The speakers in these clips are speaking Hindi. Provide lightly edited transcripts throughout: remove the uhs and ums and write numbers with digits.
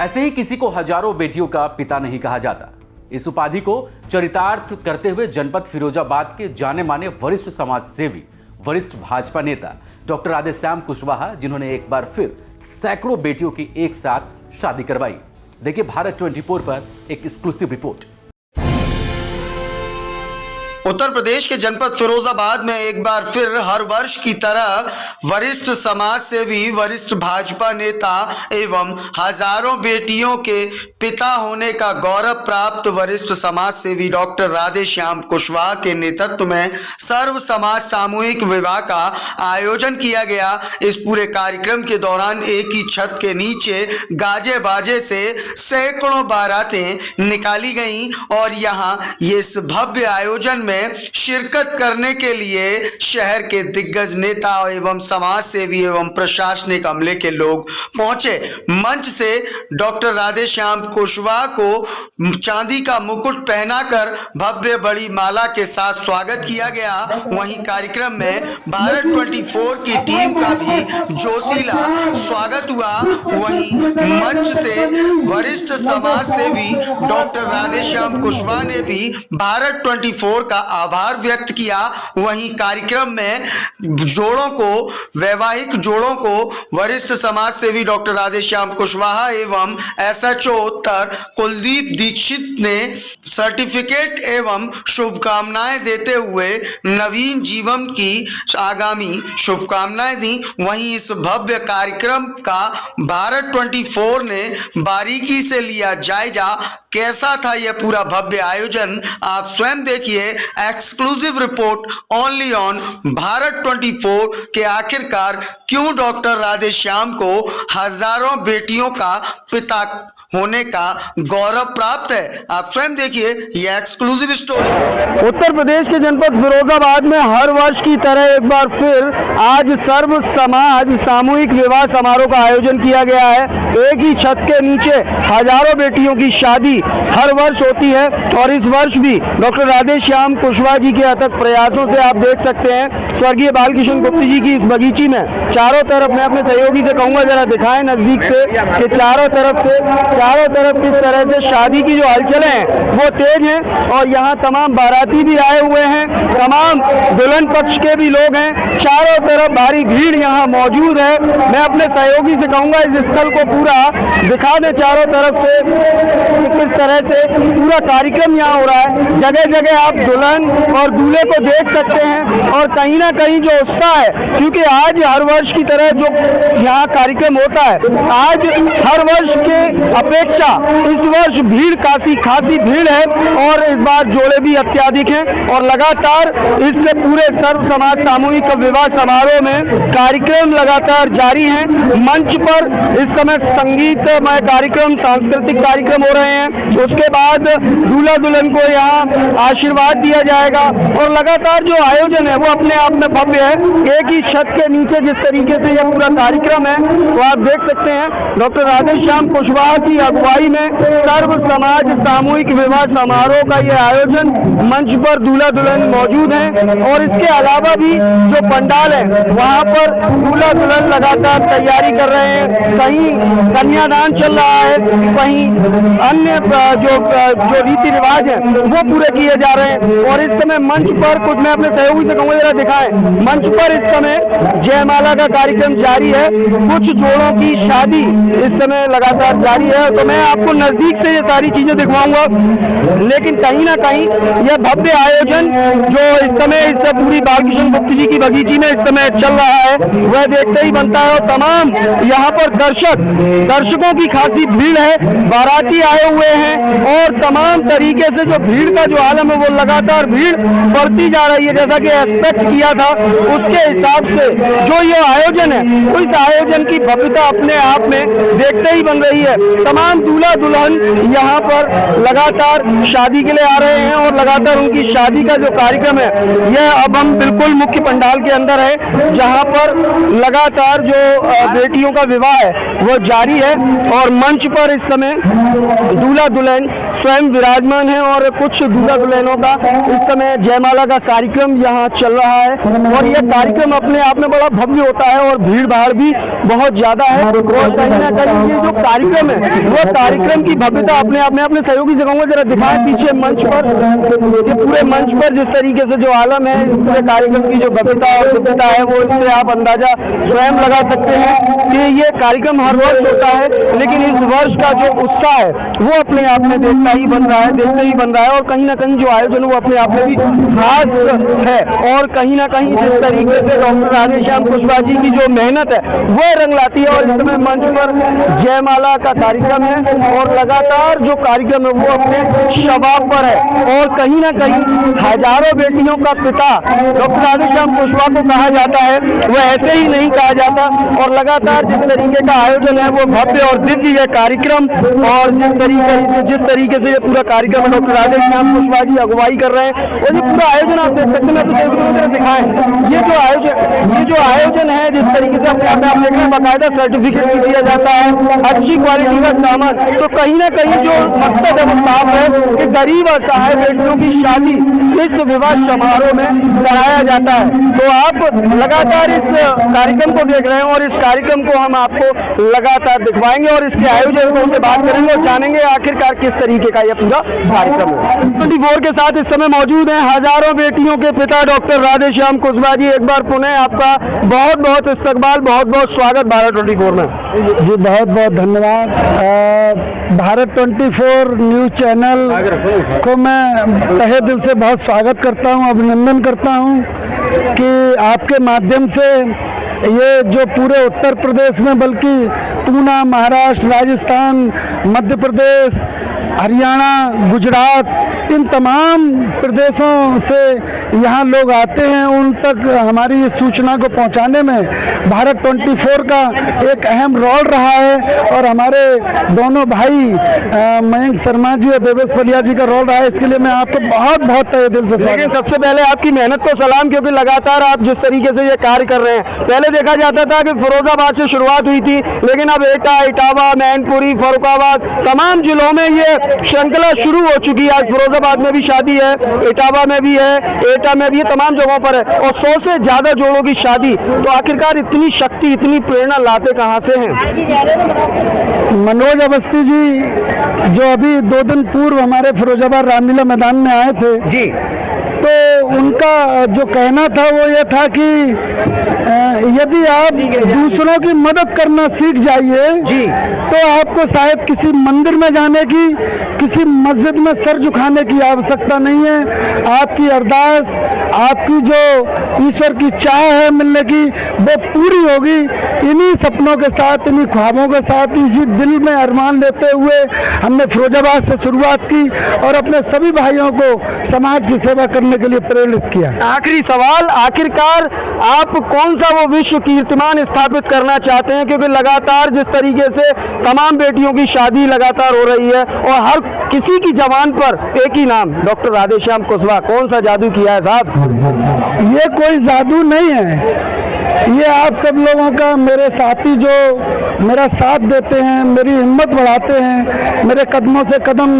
ऐसे ही किसी को हजारों बेटियों का पिता नहीं कहा जाता। इस उपाधि को चरितार्थ करते हुए जनपद फिरोजाबाद के जाने माने वरिष्ठ समाज सेवी, वरिष्ठ भाजपा नेता डॉक्टर राधेश्याम कुशवाहा, जिन्होंने एक बार फिर सैकड़ों बेटियों की एक साथ शादी करवाई। देखिए भारत 24 पर एक एक्सक्लूसिव रिपोर्ट। उत्तर प्रदेश के जनपद फिरोजाबाद में एक बार फिर हर वर्ष की तरह वरिष्ठ समाज सेवी, वरिष्ठ भाजपा नेता एवं हजारों बेटियों के पिता होने का गौरव प्राप्त वरिष्ठ समाज सेवी डॉक्टर राधेश्याम कुशवाहा के नेतृत्व में सर्व समाज सामूहिक विवाह का आयोजन किया गया। इस पूरे कार्यक्रम के दौरान एक ही छत के नीचे गाजे बाजे से सैकड़ों बारातें निकाली गईं और यहां इस भव्य आयोजन में शिरकत करने के लिए शहर के दिग्गज नेता एवं समाज सेवी एवं प्रशासनिक अमले के लोग पहुंचे। मंच से डॉक्टर राधेश्याम कुशवाहा को चांदी का मुकुट पहनाकर भव्य बड़ी माला के साथ स्वागत किया गया। वहीं कार्यक्रम में भारत 24 की टीम का भी जोशीला स्वागत हुआ। वहीं मंच से वरिष्ठ समाज सेवी डॉक्टर राधेश्याम कुशवाहा ने भी भारत 24 का आभार व्यक्त किया। वहीं कार्यक्रम में वैवाहिक जोड़ों को वरिष्ठ समाज सेवी डॉक्टर राधेश्याम कुशवाहा एवं SHO उत्तर कुलदीप दीक्षित ने सर्टिफिकेट एवं शुभकामनाएं देते हुए नवीन जीवन की आगामी शुभकामनाएं दी। वहीं इस भव्य कार्यक्रम का भारत 24 ने बारीकी से लिया जायजा। कैसा था यह पूरा भव्य आयोजन, आप स्वयं देखिए। Exclusive report only on Bharat 24 के आखिरकार क्यों डॉक्टर राधेश्याम को हजारों बेटियों का पिता होने का गौरव प्राप्त है। आप स्वयं देखिए यह एक्सक्लूसिव स्टोरी। उत्तर प्रदेश के जनपद फिरोजाबाद में हर वर्ष की तरह एक बार फिर आज सर्व समाज सामूहिक विवाह समारोह का आयोजन किया गया है। एक ही छत के नीचे हजारों बेटियों की शादी हर वर्ष होती है और इस वर्ष भी डॉक्टर राधेश्याम कुशवाहा जी के अथक प्रयासों से आप देख सकते हैं स्वर्गीय बालकृष्ण गुप्त जी की इस बगीची में चारों तरफ, मैं अपने सहयोगी से कहूंगा जरा दिखाएं नजदीक से कि चारों तरफ किस तरह से शादी की जो हलचलें हैं वो तेज हैं और यहाँ तमाम बाराती भी आए हुए हैं, तमाम दुल्हन पक्ष के भी लोग हैं। चारों तरफ भारी भीड़ यहाँ मौजूद है। मैं अपने सहयोगी से कहूंगा इस स्थल को पूरा दिखा दे चारों तरफ से किस तरह से पूरा कार्यक्रम यहाँ हो रहा है। जगह जगह आप दुल्हन और दूल्हे को देख सकते हैं और कहीं ना कहीं जो उत्साह है, क्योंकि आज हर वर्ष की तरह जो यहाँ कार्यक्रम होता है, आज हर वर्ष के अपेक्षा इस वर्ष भीड़ खासी भीड़ है और इस बार जोड़े भी अत्याधिक हैं और लगातार इससे पूरे सर्व समाज सामूहिक विवाह समारोह में कार्यक्रम लगातार जारी हैं। मंच पर इस समय संगीतमय कार्यक्रम, सांस्कृतिक कार्यक्रम हो रहे हैं। उसके बाद दूल्हा दुल्हन को यहाँ आशीर्वाद दिया जाएगा और लगातार जो आयोजन है वो अपने आप में भव्य है। एक ही छत के नीचे जिस तरीके से यह पूरा कार्यक्रम है तो आप देख सकते हैं डॉक्टर राधेश्याम कुशवाहा की अगुवाई में सर्व समाज सामूहिक विवाह समारोह का यह आयोजन। मंच पर दूल्हा दुल्हन मौजूद हैं और इसके अलावा भी जो पंडाल है वहां पर दूल्हा दुल्हन लगातार तैयारी कर रहे हैं। कहीं कन्यादान चल रहा है, कहीं अन्य जो रीति रिवाज है वो पूरे किए जा रहे हैं। और इस समय मंच पर कुछ, मैं अपने सहयोगी से कहूँगा जरा दिखाएं, मंच पर इस समय जयमाला का कार्यक्रम जारी है। कुछ जोड़ों की शादी इस समय लगातार जारी है तो मैं आपको नजदीक से ये सारी चीजें दिखवाऊंगा। लेकिन कहीं ना कहीं यह भव्य आयोजन जो इस समय इस पूरी बालकृष्ण गुप्त जी की बगीची में इस समय चल रहा है वह देखते ही बनता है। और तमाम यहाँ पर दर्शकों की खासी भीड़ है, बाराती आए हुए हैं और तमाम तरीके से जो भीड़ का जो आलम है वो लगातार भीड़ बढ़ती जा रही है। जैसा कि एक्सपेक्ट किया था उसके हिसाब से जो ये आयोजन है तो इस आयोजन की भव्यता अपने आप में देखते ही बन रही है। तमाम दूल्हा दुल्हन यहाँ पर लगातार शादी के लिए आ रहे हैं और लगातार उनकी शादी का जो कार्यक्रम है यह अब हम बिल्कुल मुख्य पंडाल के अंदर है जहाँ पर लगातार जो बेटियों का विवाह है वो जारी है और मंच पर इस समय दूल्हा दुल्हन स्वयं विराजमान है और कुछ दूल्हा दुल्हनों का इस समय जयमाला का कार्यक्रम यहाँ चल रहा है और यह कार्यक्रम अपने आप में बड़ा भव्य होता है और भीड़ भाड़ भी बहुत ज्यादा है और कहीं ना कहीं ये जो कार्यक्रम है वह कार्यक्रम की भव्यता अपने आप में अपने सहयोगी जगहों को जरा दिखाएं पीछे मंच पर, ये पूरे मंच पर जिस तरीके से जो आलम है इस पूरे कार्यक्रम की जो भव्यता और दिव्यता है वो इससे आप अंदाजा स्वयं लगा सकते हैं कि ये कार्यक्रम हर वर्ष होता है, लेकिन इस वर्ष का जो उत्साह है वो अपने आप में देखते ही बन रहा है और कहीं ना कहीं जो आयोजन वो अपने आप में भी खास है और कहीं ना कहीं जिस तरीके से डॉक्टर राधेश्याम कुशवाहा जी की जो मेहनत है वह रंग लाती है और इस समय मंच पर जयमाला का कार्यक्रम है और लगातार जो कार्यक्रम है वो अपने शबाब पर है और कहीं ना कहीं हजारों बेटियों का पिता डॉक्टर राधेश्याम कुशवाहा को कहा जाता है वह ऐसे ही नहीं कहा जाता और लगातार जिस तरीके का आयोजन है वो भव्य और दिव्य है कार्यक्रम और जिस तरीके से ये पूरा कार्यक्रम डॉक्टर राधेश्याम कुशवाहा जी अगुवाई कर रहे हैं और ये पूरा आयोजन आप देख सकते हैं दिखाएं ये जो आयोजन है जिस तरीके से अपने आप में आप देख रहे हैं बाकायदा सर्टिफिकेट भी दिया जाता है अच्छी क्वालिटी का सामान, तो कहीं ना कहीं जो मकसद है वो साफ है कि गरीब असहाय बेटियों की शादी इस विवाह समारोह में कराया जाता है। तो आप लगातार इस कार्यक्रम को देख रहे हैं और इस कार्यक्रम को हम आपको लगातार दिखवाएंगे और इसके आयोजकों से बात करेंगे और जानेंगे आखिरकार किस तरीके का यह पूरा कार्यक्रम है। 24 के साथ इस समय मौजूद हैं हजारों बेटियों के पिता डॉक्टर राधेश्याम कुशवाहा जी। एक बार पुनः आपका बहुत बहुत इस्तकबाल, बहुत बहुत स्वागत भारत 24 में। जी बहुत बहुत धन्यवाद। भारत 24 न्यूज़ चैनल को मैं तहे दिल से बहुत स्वागत करता हूं, अभिनंदन करता हूं कि आपके माध्यम से ये जो पूरे उत्तर प्रदेश में बल्कि पूना, महाराष्ट्र, राजस्थान, मध्य प्रदेश, हरियाणा, गुजरात, इन तमाम प्रदेशों से यहाँ लोग आते हैं, उन तक हमारी इस सूचना को पहुँचाने में भारत 24 का एक अहम रोल रहा है और हमारे दोनों भाई मयंक शर्मा जी और देवेश पलिया जी का रोल रहा है। इसके लिए मैं आपको बहुत बहुत तहे दिल से लेकिन सबसे पहले आपकी मेहनत को सलाम, क्योंकि लगातार आप जिस तरीके से ये कार्य कर रहे हैं। पहले देखा जाता था कि फिरोजाबाद से शुरुआत हुई थी, लेकिन अब एटा, इटावा, मैनपुरी, फरुखाबाद तमाम जिलों में ये श्रृंखला शुरू हो चुकी है। आज फिरोजाबाद में भी शादी है, इटावा में भी है, एटा में भी है, तमाम जगहों पर है और 100 से ज्यादा जोड़ों की शादी। तो आखिरकार इतनी शक्ति, इतनी प्रेरणा लाते कहाँ से हैं? मनोज अवस्थी जी जो अभी 2 दिन पूर्व हमारे फिरोजाबाद रामलीला मैदान में आए थे जी, तो उनका जो कहना था वो ये था कि यदि आप दूसरों की मदद करना सीख जाइए जी, तो आपको शायद किसी मंदिर में जाने की, किसी मस्जिद में सर झुकाने की आवश्यकता नहीं है। आपकी अरदास, आपकी जो ईश्वर की चाह है मिलने की, वो पूरी होगी। इन्हीं सपनों के साथ, इन्हीं ख्वाबों के साथ, इसी दिल में अरमान लेते हुए हमने फिरोजाबाद से शुरुआत की और अपने सभी भाइयों को समाज की सेवा करने के लिए प्रेरित किया। आखिरी सवाल, आखिरकार आप कौन सा वो विश्व कीर्तिमान स्थापित करना चाहते हैं? क्योंकि लगातार जिस तरीके से तमाम बेटियों की शादी लगातार हो रही है और हर किसी की जबान पर एक ही नाम डॉक्टर राधेश्याम कुशवाहा, कौन सा जादू किया है साहब? ये कोई जादू नहीं है, ये आप सब लोगों का, मेरे साथी जो मेरा साथ देते हैं, मेरी हिम्मत बढ़ाते हैं, मेरे कदमों से कदम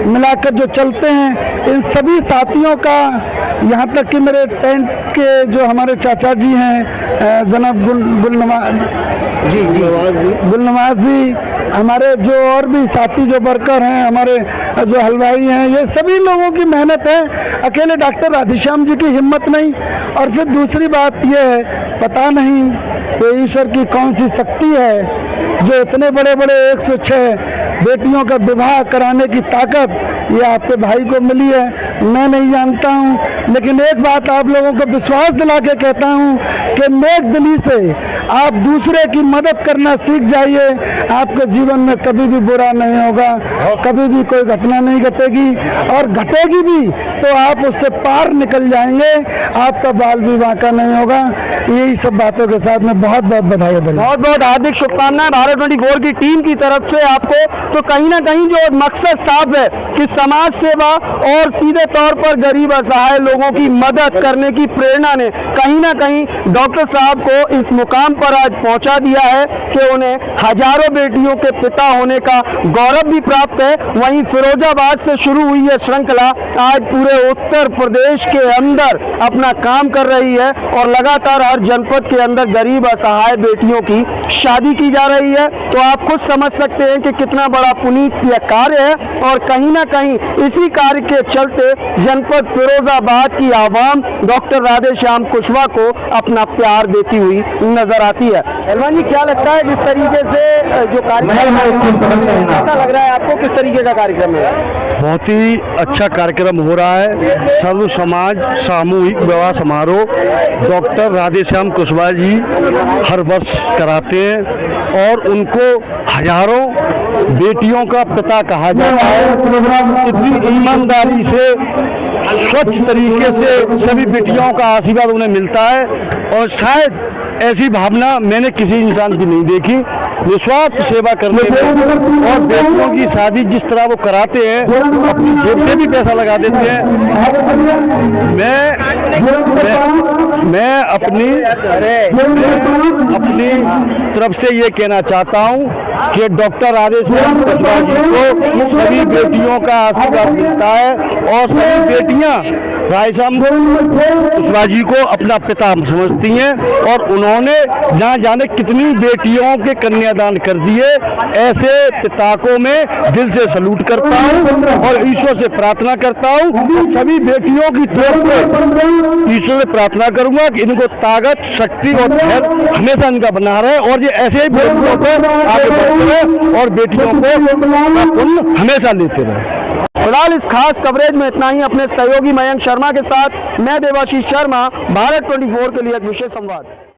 मिलाकर जो चलते हैं, इन सभी साथियों का, यहाँ तक कि मेरे टेंट के जो हमारे चाचा जी हैं जनाब गुलनवाज जी, हमारे जो और भी साथी जो वर्कर हैं, हमारे जो हलवाई हैं, ये सभी लोगों की मेहनत है, अकेले डॉक्टर राधेश्याम जी की हिम्मत नहीं। और फिर दूसरी बात ये है, पता नहीं कि ईश्वर की कौन सी शक्ति है जो इतने बड़े बड़े 106 बेटियों का विवाह कराने की ताकत ये आपके भाई को मिली है, मैं नहीं जानता हूँ। लेकिन एक बात आप लोगों को विश्वास दिला के कहता हूँ कि नेक दिली से आप दूसरे की मदद करना सीख जाइए, आपके जीवन में कभी भी बुरा नहीं होगा, कभी भी कोई घटना नहीं घटेगी, और घटेगी भी तो आप उससे पार निकल जाएंगे, आपका बाल भी बांका नहीं होगा। यही सब बातों के साथ में बहुत बहुत बधाई, बहुत बहुत हार्दिक शुभकामनाएं भारत 24 की टीम की तरफ से आपको। तो कहीं ना कहीं जो मकसद साफ है कि समाज सेवा और सीधे तौर पर गरीब असहाय लोगों की मदद करने की प्रेरणा ने कहीं ना कहीं डॉक्टर साहब को इस मुकाम पर आज पहुंचा दिया है कि उन्हें हजारों बेटियों के पिता होने का गौरव भी प्राप्त है। वहीं फिरोजाबाद से शुरू हुई यह श्रृंखला आज पूरे उत्तर प्रदेश के अंदर अपना काम कर रही है और लगातार हर जनपद के अंदर गरीब असहाय बेटियों की शादी की जा रही है। तो आप खुद समझ सकते हैं कि कितना बड़ा पुनीत यह कार्य है और कहीं ना कहीं इसी कार्य के चलते जनपद फिरोजाबाद की आवाम डॉक्टर राधेश्याम कुशवाहा को अपना प्यार देती हुई नजर आती है। पहलवान जी, क्या लगता है जिस तरीके से जो कार्यक्रम है, कैसा लग रहा है आपको, किस तरीके का कार्यक्रम है? बहुत ही अच्छा कार्यक्रम हो रहा है। सर्व समाज सामूहिक विवाह समारोह डॉक्टर राधेश्याम कुशवाहा जी हर वर्ष कराते हैं और उनको हजारों बेटियों का पिता कहा जाता है। इतनी ईमानदारी से स्वच्छ तरीके से सभी बेटियों का आशीर्वाद उन्हें मिलता है और शायद ऐसी भावना मैंने किसी इंसान की नहीं देखी। निस्वार्थ सेवा करने में और बेटियों की शादी जिस तरह वो कराते हैं, अपनी जेब से भी पैसा लगा देते हैं। मैं अपनी तरफ से ये कहना चाहता हूँ कि डॉक्टर राधेश्याम कुशवाहा जी को सभी बेटियों का आशीर्वाद मिलता है और सभी बेटियाँ राधेश्याम कुशवाहा जी को अपना पिता समझती हैं और उन्होंने ना जाने कितनी बेटियों के कन्यादान कर दिए। ऐसे पिता को मैं दिल से सलूट करता हूं और ईश्वर से प्रार्थना करता हूं। सभी बेटियों की तरफ से ईश्वर से प्रार्थना करूंगा कि इनको ताकत, शक्ति और धैर्य हमेशा इनका बना रहे और ये ऐसे ही बेटियों को आगे बढ़ते रहे और बेटियों को हमेशा लेते रहे। फिलहाल इस खास कवरेज में इतना ही। अपने सहयोगी मयंक शर्मा के साथ मैं देवाशीष शर्मा, भारत 24 के लिए एक विशेष संवाद।